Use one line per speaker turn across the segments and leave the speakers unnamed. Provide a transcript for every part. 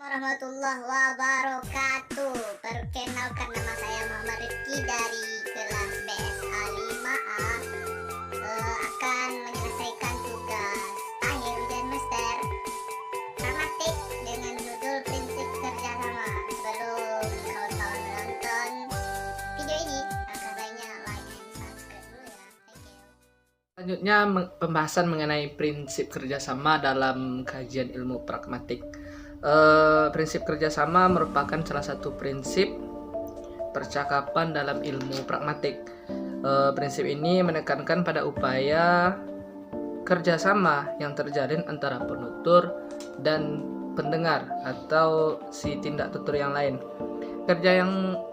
Warahmatullahi wabarakatuh. Perkenalkan, nama saya Muhammad Rifki dari kelas BSA 5A. Akan menyelesaikan tugas akhir ujian master pragmatik dengan judul prinsip kerjasama. Sebelum kawan-kawan menonton video ini, angka baiknya like and subscribe dulu ya. Thank you.
Selanjutnya pembahasan mengenai prinsip kerjasama dalam kajian ilmu pragmatik. Prinsip kerjasama merupakan salah satu prinsip percakapan dalam ilmu pragmatik. Prinsip ini menekankan pada upaya kerjasama yang terjalin antara penutur dan pendengar atau si tindak tutur yang lain.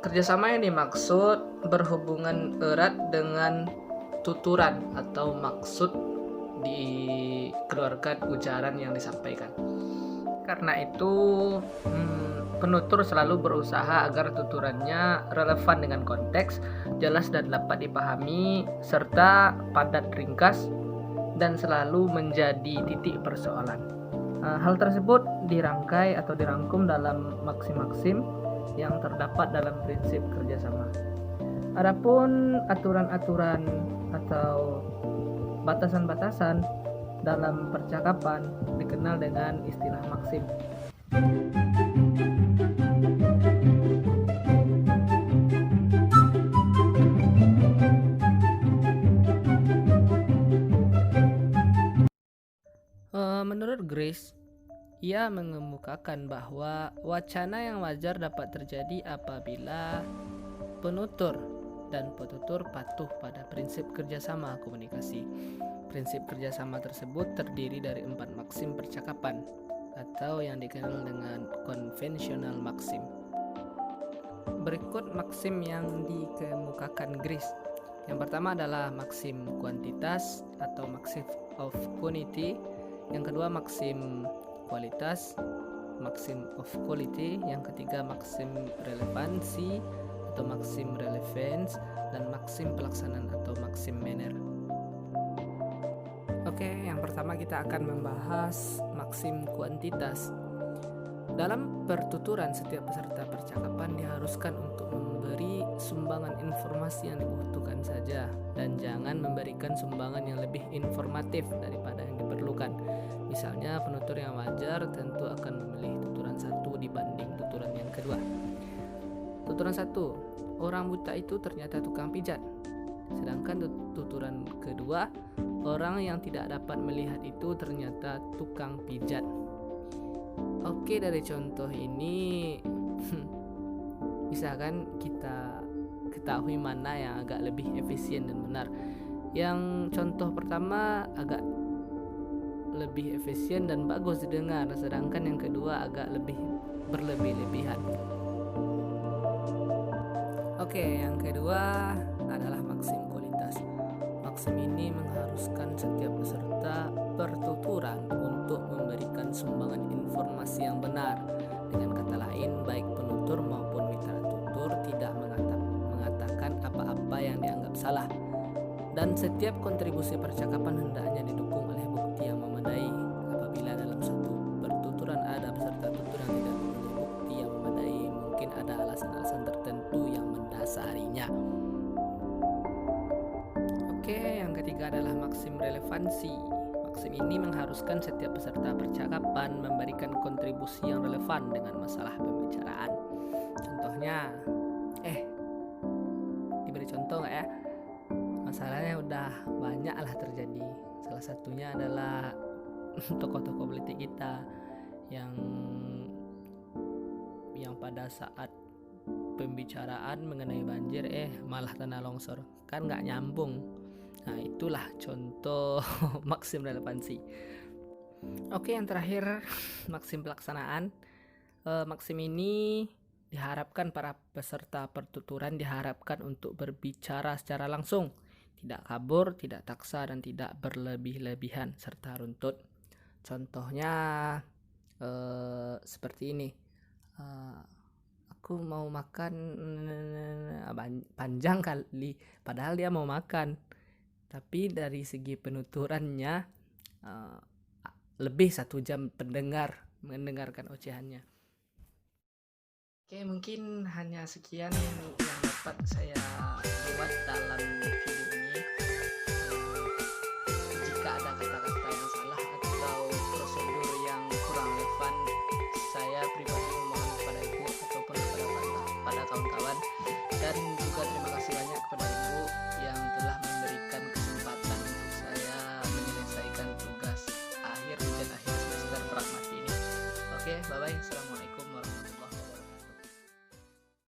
Kerjasama yang dimaksud berhubungan erat dengan tuturan atau maksud dikeluarkan ujaran yang disampaikan. Karena itu, penutur selalu berusaha agar tuturannya relevan dengan konteks, jelas dan dapat dipahami, serta padat ringkas dan selalu menjadi titik persoalan. Hal tersebut dirangkai atau dirangkum dalam maksim-maksim yang terdapat dalam prinsip kerjasama. Adapun aturan-aturan atau batasan-batasan dalam percakapan dikenal dengan istilah maksim. Menurut Grace, ia mengemukakan bahwa wacana yang wajar dapat terjadi apabila penutur dan petutur patuh pada prinsip kerjasama komunikasi. Prinsip kerjasama tersebut terdiri dari 4 maksim percakapan atau yang dikenal dengan konvensional maksim. Berikut maksim yang dikemukakan Grace. Yang pertama adalah maksim kuantitas atau maksim of quantity. Yang kedua maksim kualitas, maksim of quality. Yang ketiga maksim relevansi atau maksim relevance, dan maksim pelaksanaan atau maksim manner. Oke, yang pertama kita akan membahas maksim kuantitas. Dalam pertuturan, setiap peserta percakapan diharuskan untuk memberi sumbangan informasi yang dibutuhkan saja dan jangan memberikan sumbangan yang lebih informatif daripada yang diperlukan. Misalnya, penutur yang wajar tentu akan memilih tuturan satu dibanding tuturan yang kedua. Tuturan satu, orang buta itu ternyata tukang pijat. Sedangkan tuturan kedua, orang yang tidak dapat melihat itu ternyata tukang pijat. Oke, dari contoh ini bisa kan kita ketahui mana yang agak lebih efisien dan benar. Yang contoh pertama agak lebih efisien dan bagus didengar, sedangkan yang kedua agak lebih berlebih-lebihan. Oke, yang kedua adalah maksim kualitas. Maksim ini mengharuskan setiap peserta pertuturan untuk memberikan sumbangan informasi yang benar. Dengan kata lain, baik penutur maupun mitra tutur tidak mengatakan apa-apa yang dianggap salah. Dan setiap kontribusi percakapan hendaknya didukung oleh bukti yang memadai. Apabila dalam suatu pertuturan ada peserta tutur yang tidak mempunyai bukti yang memadai, mungkin ada alasan-alasan tertentu yang mendasarinya. Oke, yang ketiga adalah maksim relevansi. Maksim ini mengharuskan setiap peserta percakapan memberikan kontribusi yang relevan dengan masalah pembicaraan. Contohnya, diberi contoh nggak ya? Masalahnya udah banyak lah terjadi. Salah satunya adalah tokoh-tokoh politik kita yang pada saat pembicaraan mengenai banjir malah tanah longsor, kan nggak nyambung. Nah, itulah contoh maksim relevansi. Oke, yang terakhir maksim pelaksanaan. Maksim ini diharapkan para peserta pertuturan diharapkan untuk berbicara secara langsung, tidak kabur, tidak taksa, dan tidak berlebih-lebihan serta runtut. Contohnya seperti ini. Aku mau makan, panjang kali, padahal dia mau makan. Tapi dari segi penuturannya lebih 1 jam mendengarkan ocehannya. Oke, mungkin hanya sekian yang dapat saya buat dalam